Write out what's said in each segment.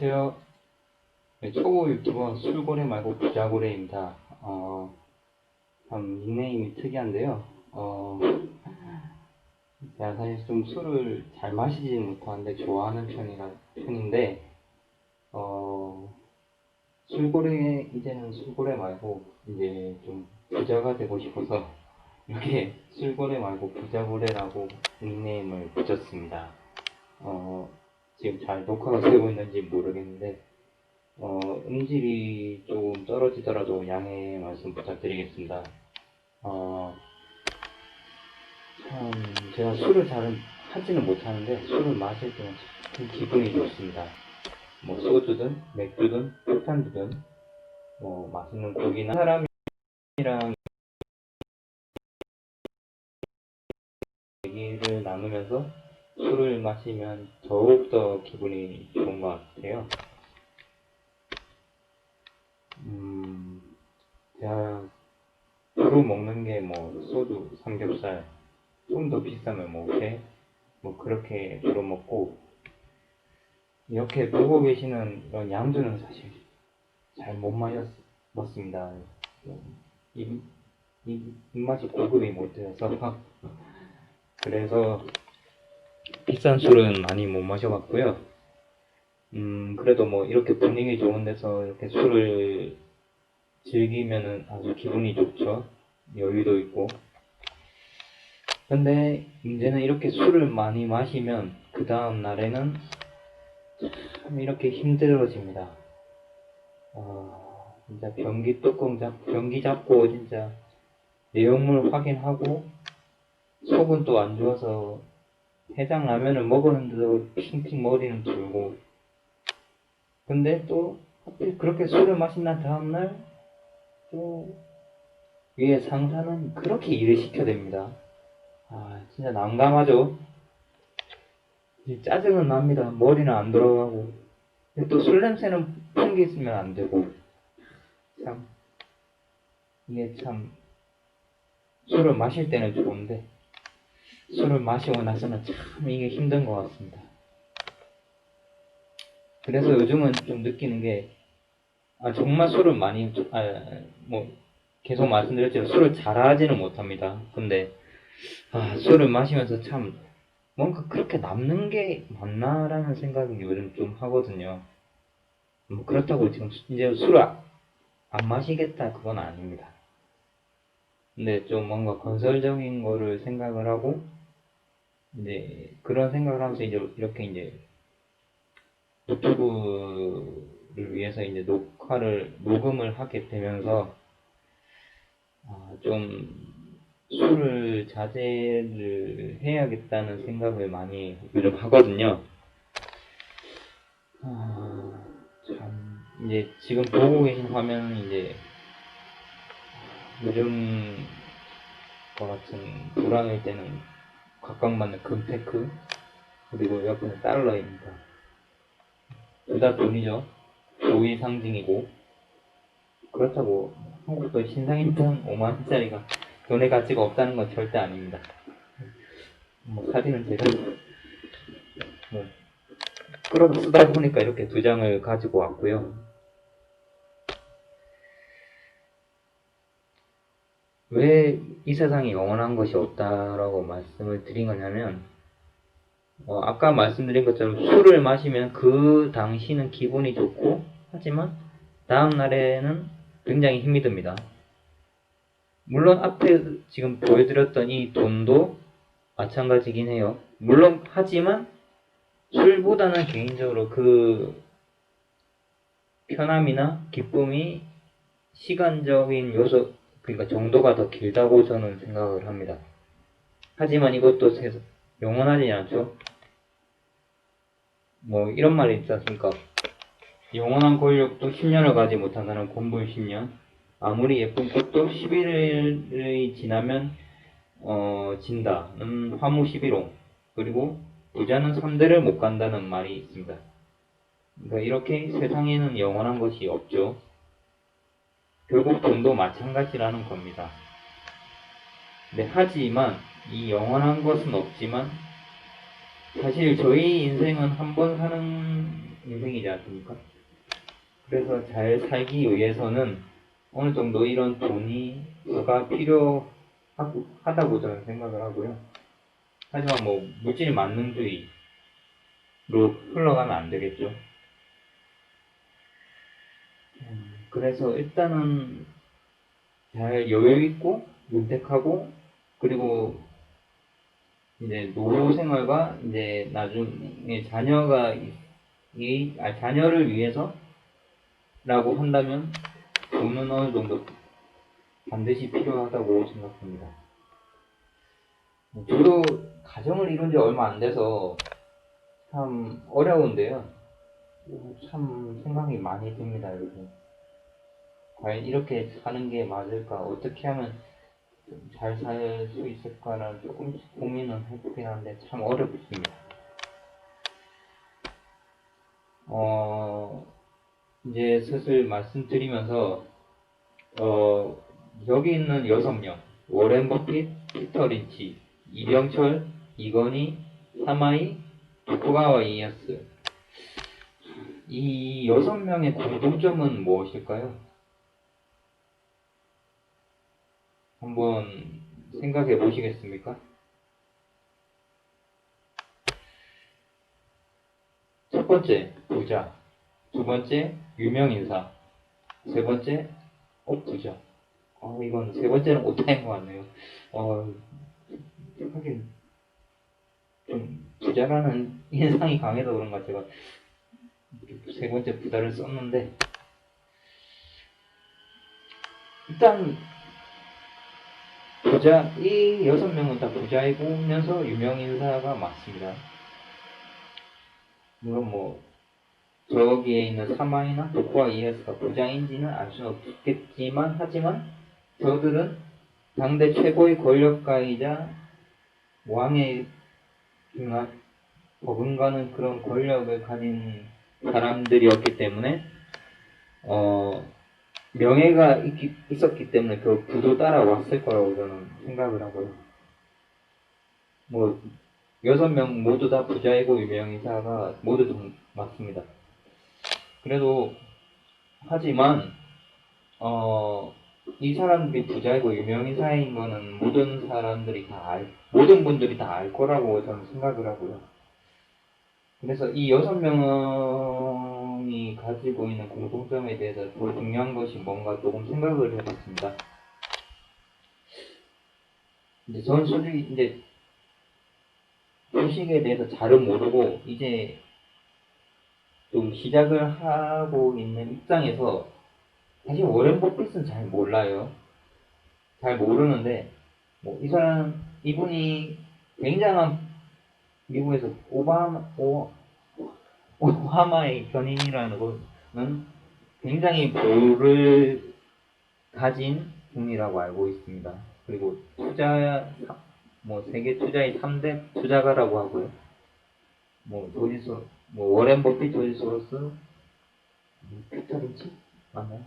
안녕하세요. 네, 초보 유튜버 술고래 말고 부자고래입니다. 참 닉네임이 특이한데요. 제가 사실 좀 술을 잘 마시지는 못하는데 좋아하는 편인데, 술고래, 이제는 술고래 말고 이제 좀 부자가 되고 싶어서 이렇게 술고래 말고 부자고래라고 닉네임을 붙였습니다. 지금 잘 녹화가 되고 있는지 모르겠는데, 음질이 조금 떨어지더라도 양해 말씀 부탁드리겠습니다. 참, 제가 술을 잘 하지는 못하는데, 술을 마실 때는 참 기분이 좋습니다. 뭐, 소주든, 맥주든, 폭탄주든, 뭐, 맛있는 고기나 사람이랑 얘기를 나누면서 술을 마시면 더욱더 기분이 좋은 것 같아요. 제가 주로 먹는 게 뭐, 소주, 삼겹살, 좀 더 비싸면 뭐, 회, 뭐, 그렇게 주로 먹고, 이렇게 보고 계시는 이런 양주는 사실 잘 못 마셨습니다. 입, 입맛이 고급이 못 되어서. 그래서 비싼 술은 많이 못 마셔봤고요. 그래도 뭐 이렇게 분위기 좋은 데서 이렇게 술을 즐기면은 아주 기분이 좋죠. 여유도 있고. 근데 문제는 이렇게 술을 많이 마시면 그 다음 날에는 참 이렇게 힘들어집니다. 진짜 변기 잡고 진짜 내용물 확인하고 속은 또 안 좋아서 해장 라면을 먹었는데도 핑핑 머리는 돌고. 근데 또 하필 그렇게 술을 마신 난 다음날 또 위에 상사는 그렇게 일을 시켜댑니다. 진짜 난감하죠. 짜증은 납니다. 머리는 안 돌아가고. 또 술 냄새는 풍기있으면 안 되고. 참, 이게 참, 술을 마실 때는 좋은데, 술을 마시고 나서는 참 이게 힘든 것 같습니다. 그래서 요즘은 좀 느끼는 게, 정말 술을 뭐, 계속 말씀드렸지만 술을 잘하지는 못합니다. 근데, 술을 마시면서 참, 뭔가 그렇게 남는 게 맞나라는 생각이 요즘 좀 하거든요. 뭐 그렇다고 지금 이제 술을 안 마시겠다 그건 아닙니다. 근데 좀 뭔가 건설적인 거를 생각을 하고 이제 그런 생각을 하면서 이제 이렇게 이제 유튜브를 위해서 이제 녹음을 하게 되면서 좀 술을 자제를 해야겠다는 생각을 많이 요즘 하거든요. 참 이제 지금 보고 계신 화면은 이제 요즘 과 같은 불황일 때는 각광받는 금테크 그리고 옆에는 달러입니다. 둘 다 돈이죠. 조의 상징이고 그렇다고 한국도 신상인당 5만원짜리가 돈의 가치가 없다는 건 절대 아닙니다. 뭐 사진은 제가 뭐 끌어서 쓰다 보니까 이렇게 두 장을 가지고 왔고요. 왜 이 세상에 영원한 것이 없다라고 말씀을 드린 거냐면 아까 말씀드린 것처럼 술을 마시면 그 당시는 기분이 좋고 하지만 다음 날에는 굉장히 힘이 듭니다. 물론 앞에 지금 보여드렸던 이 돈도 마찬가지긴 해요. 물론 하지만 술보다는 개인적으로 그 편함이나 기쁨이 시간적인 요소 그러니까 정도가 더 길다고 저는 생각을 합니다. 하지만 이것도 영원하지 않죠. 뭐 이런 말이 있지 않습니까? 영원한 권력도 10년을 가지 못한다는 곤분 10년. 아무리 예쁜 꽃도 11일이 지나면 진다는 화무 11호. 그리고 부자는 3대를 못 간다는 말이 있습니다. 그러니까 이렇게 세상에는 영원한 것이 없죠. 결국 돈도 마찬가지라는 겁니다. 네, 하지만 이 영원한 것은 없지만 사실 저희 인생은 한 번 사는 인생이지 않습니까? 그래서 잘 살기 위해서는 어느 정도 이런 돈이가 필요하다고 저는 생각을 하고요. 하지만 뭐 물질 만능주의로 흘러가면 안 되겠죠. 그래서 일단은 잘 여유 있고 윤택하고, 그리고 이제 노후 생활과 이제 나중에 자녀를 위해서라고 한다면 돈은 어느 정도 반드시 필요하다고 생각합니다. 저도 가정을 이룬 지 얼마 안 돼서 참 어려운데요. 참 생각이 많이 듭니다, 여러분. 과연 이렇게 사는 게 맞을까? 어떻게 하면 잘 살 수 있을까라는 조금씩 고민은 해보긴 하는데 참 어렵습니다. 이제 슬슬 말씀드리면서, 여기 있는 6명, 워렌 버핏, 피터 린치, 이병철, 이건희, 사마이, 토쿠가와 이에야스. 이 6명의 공통점은 무엇일까요? 한번 생각해 보시겠습니까? 첫 번째, 부자. 두 번째, 유명인사. 세 번째, 부자. 이건 세 번째는 오타인 것 같네요. 하긴, 좀, 부자라는 인상이 강해서 그런가 제가 세 번째 부자를 썼는데, 일단, 이 6명은 다 부자이면서 유명인사가 맞습니다. 물론 뭐, 저기에 있는 사마이나 도쿠와 이에야스가 부자인지는 알 수는 없겠지만, 하지만 저들은 당대 최고의 권력가이자 왕의 버금가는 그런 권력을 가진 사람들이었기 때문에 명예가 있었기 때문에 그 부도 따라왔을 거라고 저는 생각을 하고요. 뭐 6명 모두 다 부자이고 유명인사가 모두 좀 맞습니다. 그래도 하지만 이 사람들이 부자이고 유명인사인 거는 모든 분들이 다 알 거라고 저는 생각을 하고요. 그래서 이 6명이 가지고 있는 공통점에 대해서 더 중요한 것이 뭔가 조금 생각을 해봤습니다. 저는 솔직히 이제 주식에 대해서 잘은 모르고 이제 좀 시작을 하고 있는 입장에서 사실 워렌 버핏은 잘 몰라요. 잘 모르는데 뭐 이분이 굉장한 미국에서 오바마의 견인이라는 것은 굉장히 부를 가진 분이라고 알고 있습니다. 그리고 세계 투자의 3대 투자가라고 하고요. 워렌 버핏, 조지 소로스, 피터 린치? 맞나요?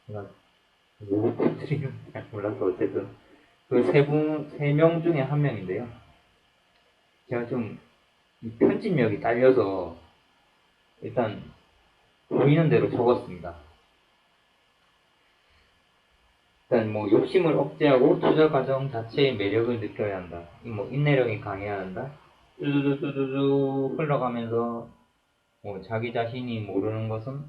제가 누구 분들이 잘 몰라서 어쨌든 그 세 명 중에 한 명인데요. 제가 좀 편집력이 딸려서 일단 보이는 대로 적었습니다. 일단 욕심을 억제하고 투자 과정 자체의 매력을 느껴야 한다. 인내력이 강해야 한다. 뚜두두두두 흘러가면서 자기 자신이 모르는 것은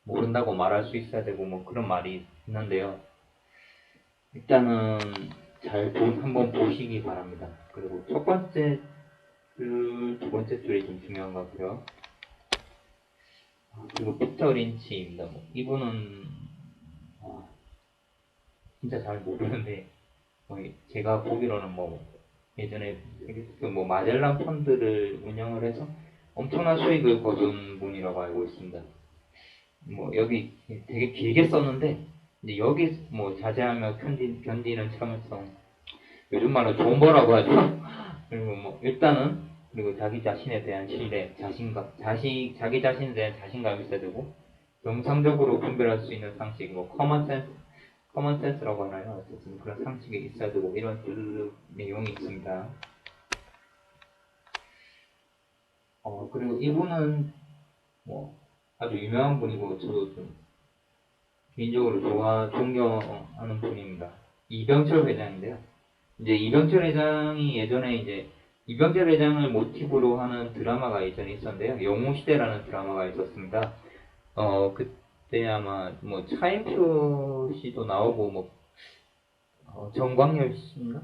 모른다고 말할 수 있어야 되고 그런 말이 있는데요. 일단은 한번 보시기 바랍니다. 그리고 첫 번째 줄, 두 번째 줄이 좀 중요한 것 같고요. 그리고 피터 린치입니다. 이분은 진짜 잘 모르는데 제가 보기로는 예전에 마젤란 펀드를 운영을 해서 엄청난 수익을 거둔 분이라고 알고 있습니다. 여기 되게 길게 썼는데 이제 여기 자제하며 견디는 참을성, 요즘 말로 좋은 거라고 하죠. 그리고 일단은 그리고 자기 자신에 대한 신뢰, 자신감, 자기 자신에 대한 자신감이 있어야 되고, 정상적으로 분별할 수 있는 상식, 커먼 센스라고 하나요? 어쨌든 그런 상식이 있어야 되고, 이런 내용이 있습니다. 그리고 이분은 뭐 아주 유명한 분이고 저도 좀 개인적으로 존경하는 분입니다. 이병철 회장인데요. 이제 이병철 회장이 예전에 이제 이병철 회장을 모티브로 하는 드라마가 예전에 있었는데요. 영웅시대라는 드라마가 있었습니다. 그때 아마 뭐 차인표 씨도 나오고 뭐 정광열 씨인가?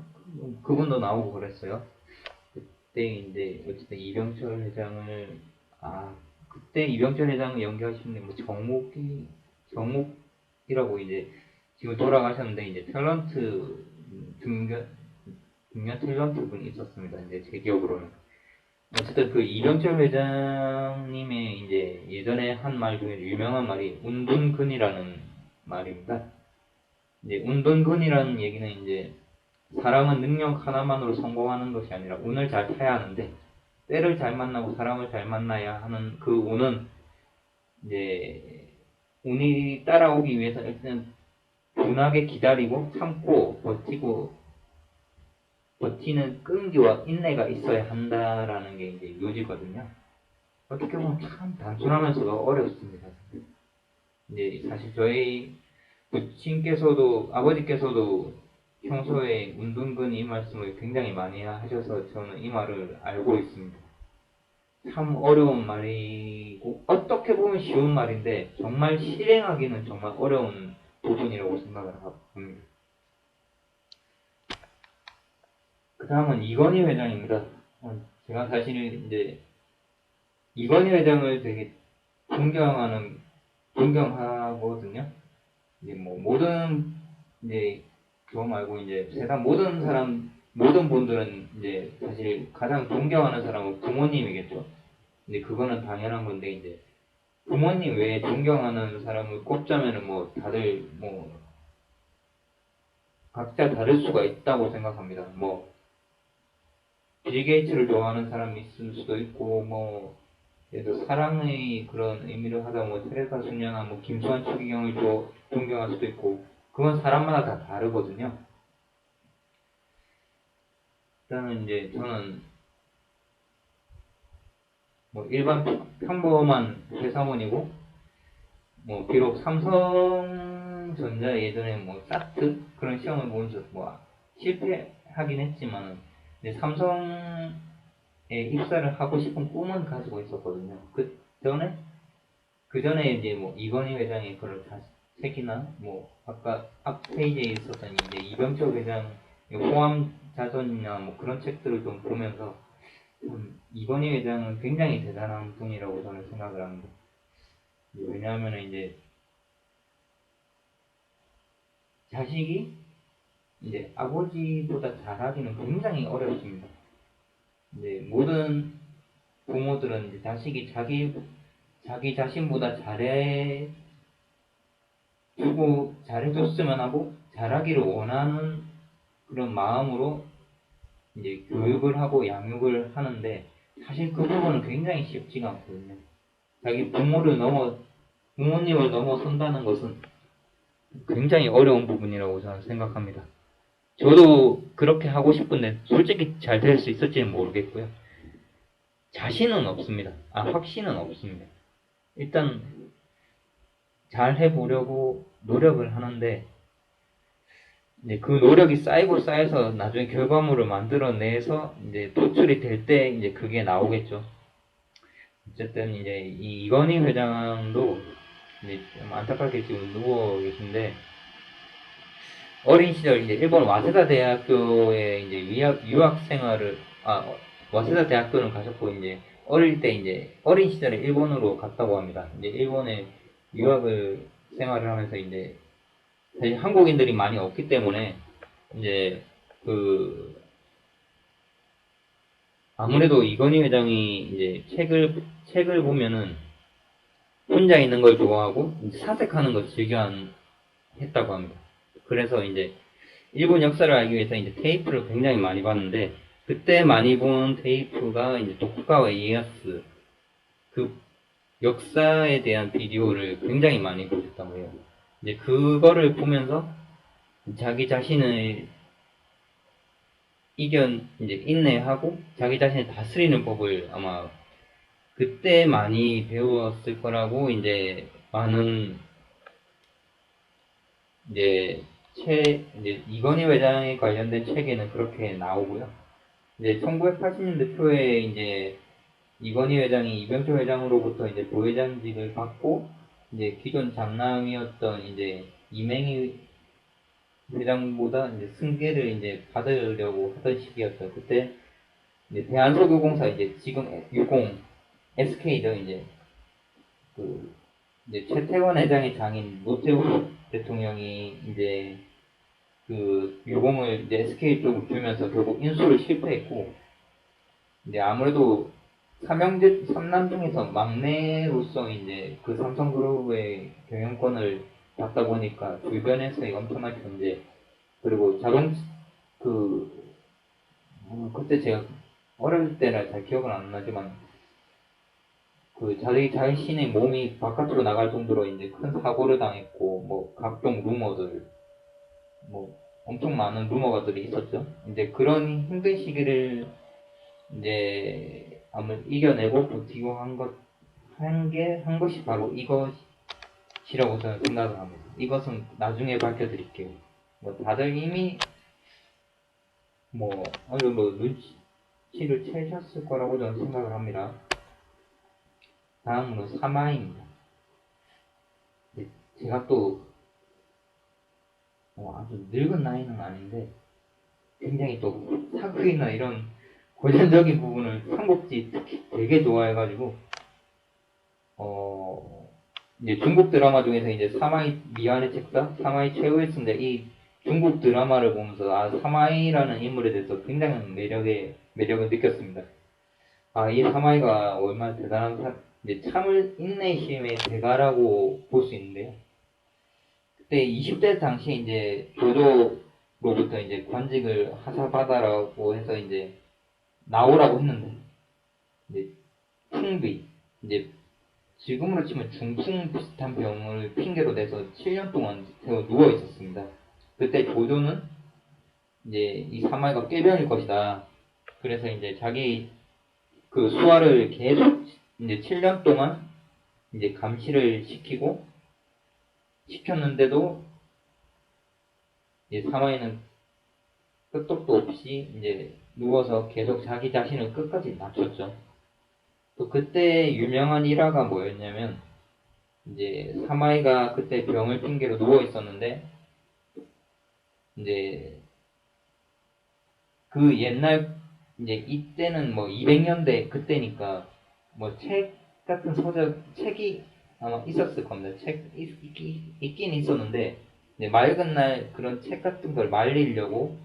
그분도 나오고 그랬어요. 그때 이제 어쨌든 이병철 회장을 그때 이병철 회장을 연기하신 분이 뭐 정욱이라고 이제 지금 돌아가셨는데 이제 탤런트 중년 탤런트 분이 있었습니다. 이제 제 기억으로는. 어쨌든 그 이병철 회장님의 이제 예전에 한 말 중에 유명한 말이 운둔근이라는 말입니다. 이제 운둔근이라는 얘기는 이제 사람은 능력 하나만으로 성공하는 것이 아니라 운을 잘 타야 하는데 때를 잘 만나고 사람을 잘 만나야 하는 그 운은 이제 운이 따라오기 위해서 일단 둔하게 기다리고 참고 버티는 끈기와 인내가 있어야 한다라는 게 이제 요지거든요. 어떻게 보면 참 단순하면서도 어렵습니다. 이제 사실 저희 부친께서도 아버지께서도 평소에 운동근 이 말씀을 굉장히 많이 하셔서 저는 이 말을 알고 있습니다. 참 어려운 말이고 어떻게 보면 쉬운 말인데 정말 실행하기는 정말 어려운 부분이라고 생각을 합니다. 그 다음은 이건희 회장입니다. 제가 사실 이제 이건희 회장을 되게 존경하거든요. 이제 뭐 모든 이제 그거 말고 이제 세상 모든 분들은 이제 사실 가장 존경하는 사람은 부모님이겠죠. 근데 그거는 당연한 건데 이제 부모님 외에 존경하는 사람을 꼽자면은 뭐 다들 뭐 각자 다를 수가 있다고 생각합니다. 뭐 빌 게이츠를 좋아하는 사람이 있을 수도 있고 뭐 예를 들어 사랑의 그런 의미를 하다 뭐 테레사 수녀나 뭐 김수환 추기경을 존경할 수도 있고 그건 사람마다 다 다르거든요. 일단은 이제 저는 뭐 일반 평범한 회사원이고 뭐 비록 삼성전자 예전에 뭐 사트 그런 시험을 보면서 뭐 실패하긴 했지만 삼성에 입사를 하고 싶은 꿈은 가지고 있었거든요. 그 전에 이제 뭐 이건희 회장의 그런 책이나 뭐 아까 앞 페이지에 있었던 이제 이병철 회장 호암 자전이나 뭐 그런 책들을 좀 보면서 이건희 회장은 굉장히 대단한 분이라고 저는 생각을 합니다. 왜냐하면 이제 자식이 이제 아버지보다 잘하기는 굉장히 어렵습니다. 이제 모든 부모들은 이제 자식이 자기 자신보다 잘해줬으면 하고 잘하기를 원하는 그런 마음으로 이제 교육을 하고 양육을 하는데 사실 그 부분은 굉장히 쉽지가 않거든요. 자기 부모님을 넘어선다는 것은 굉장히 어려운 부분이라고 저는 생각합니다. 저도 그렇게 하고 싶은데 솔직히 잘 될 수 있을지는 모르겠고요. 자신은 없습니다. 확신은 없습니다. 일단 잘 해보려고 노력을 하는데 이제 그 노력이 쌓이고 쌓여서 나중에 결과물을 만들어내서 이제 도출이 될 때 이제 그게 나오겠죠. 어쨌든 이제 이건희 회장도 이제 좀 안타깝게 지금 누워 계신데 어린 시절 이제 일본 와세다 대학교에 이제 유학 생활을 와세다 대학교는 가셨고 이제 어릴 때 이제 어린 시절에 일본으로 갔다고 합니다. 이제 일본에 유학을 생활을 하면서 이제 사실 한국인들이 많이 없기 때문에 이제 아무래도 이건희 회장이 이제 책을 보면은 혼자 있는 걸 좋아하고 사색하는 걸 했다고 합니다. 그래서 이제 일본 역사를 알기 위해서 이제 테이프를 굉장히 많이 봤는데 그때 많이 본 테이프가 이제 도쿠가와 이에야스 그 역사에 대한 비디오를 굉장히 많이 보셨다고 해요. 이제 그거를 보면서 자기 자신을 이제 인내하고 자기 자신을 다스리는 법을 아마 그때 많이 배웠을 거라고 이제 많은 이제 이제 이건희 회장에 관련된 책에는 그렇게 나오고요. 이제 1980년대 초에 이제 이건희 회장이 이병철 회장으로부터 이제 부회장직을 받고 이제 기존 장남이었던 이제 이맹희 회장보다 이제 승계를 이제 받으려고 하던 시기였어요. 그때 이제 대한석유공사 이제 지금 유공 SK죠. 이제 그 이제 최태원 회장의 장인 노태우 대통령이 이제 그 유공을 이제 SK 쪽으로 주면서 결국 인수를 실패했고, 이제 아무래도 삼남 중에서 막내로서 이제 그 삼성그룹의 경영권을 받다 보니까 주변에서의 엄청난 견제, 그리고 그 그때 제가 어릴 때라 잘 기억은 안 나지만 그 자기 자신의 몸이 바깥으로 나갈 정도로 이제 큰 사고를 당했고, 뭐 각종 루머들, 뭐 엄청 많은 루머가들이 있었죠. 이제 그런 힘든 시기를 이제 아무 이겨내고 버티고 한 것이 바로 이것이라고 저는 생각을 합니다. 이것은 나중에 밝혀드릴게요. 뭐 다들 이미 뭐 어느 정도 눈치를 채셨을 거라고 저는 생각을 합니다. 다음으로 사마입니다. 제가 또 아주 늙은 나이는 아닌데 굉장히 또 사극이나 이런 고전적인 부분을 삼국지 특히 되게 좋아해가지고 이제 중국 드라마 중에서 이제 사마이 미안의 책사, 사마이 최후의 승자, 이 중국 드라마를 보면서 사마이라는 인물에 대해서 굉장한 매력을 느꼈습니다. 이 사마이가 얼마나 대단한 이제 참을 인내심의 대가라고 볼 수 있는데요. 그때 20대 당시에 이제 조조로부터 이제 관직을 하사받아라고 해서 이제 나오라고 했는데, 이제 풍비, 이제 지금으로 치면 중풍 비슷한 병을 핑계로 대서 7년 동안 누워 있었습니다. 그때 조조는 이제 이 사마이가 꾀병일 것이다. 그래서 이제 자기 그 수하를 계속 이제 7년 동안 이제 감시를 시켰는데도 이제 사마이는 끄떡도 없이 이제 누워서 계속 자기 자신을 끝까지 낮췄죠. 또 그때 유명한 일화가 뭐였냐면, 이제 사마이가 그때 병을 핑계로 누워 있었는데, 이제 그 옛날 이제 이때는 뭐 200년대 그때니까 뭐 책 같은 책이 아마 있었을 겁니다. 있긴 있었는데, 이제 맑은 날 그런 책 같은 걸 말리려고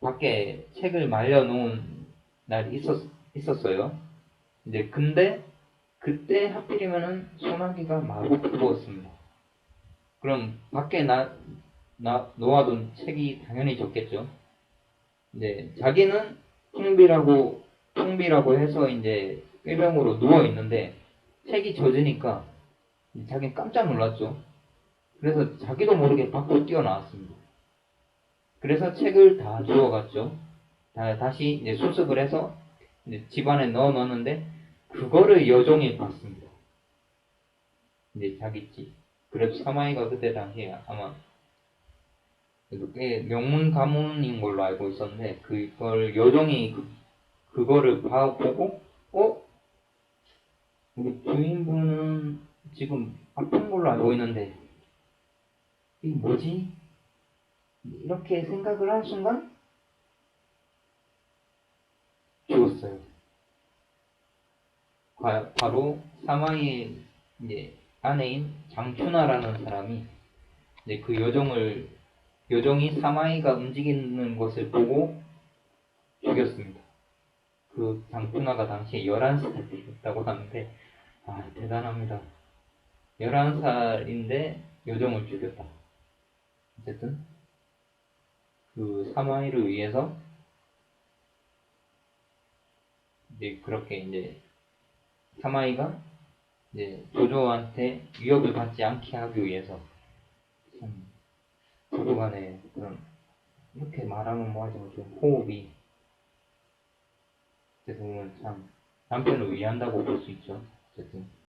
밖에 책을 말려놓은 날이 있었어요. 이제 근데 그때 하필이면은 소나기가 마구 부었습니다. 그럼 밖에 놓아둔 책이 당연히 적겠죠. 이제 자기는 풍비라고 해서 이제 꾀병으로 누워 있는데 책이 젖으니까 자기는 깜짝 놀랐죠. 그래서 자기도 모르게 밖으로 뛰어나왔습니다. 그래서 책을 다 주워갔죠. 다시 이제 수습을 해서 이제 집안에 넣었는데 그거를 여종이 봤습니다. 이제 자기 집. 그래서 사마이가 그때 당시에 아마 꽤 명문 가문인 걸로 알고 있었는데 그걸 여종이 그거를 보고 우리 주인분은 지금 아픈 걸로 알고 있는데 이게 뭐지? 이렇게 생각을 한 순간 죽었어요. 바로 사마이의 이제 아내인 장춘하라는 사람이 이제 그 여종이 사마이가 움직이는 것을 보고 죽였습니다. 그 장춘하가 당시에 11살이었다고 하는데 대단합니다. 11살인데 여종을 죽였다. 어쨌든 그 사마이를 위해서 이제 그렇게 이제 사마이가 이제 조조한테 위협을 받지 않게 하기 위해서 참 서로 간에 그런 이렇게 말하면 뭐하지만 좀 호흡이 어떻게 보면 참 남편을 위한다고 볼 수 있죠. 어쨌든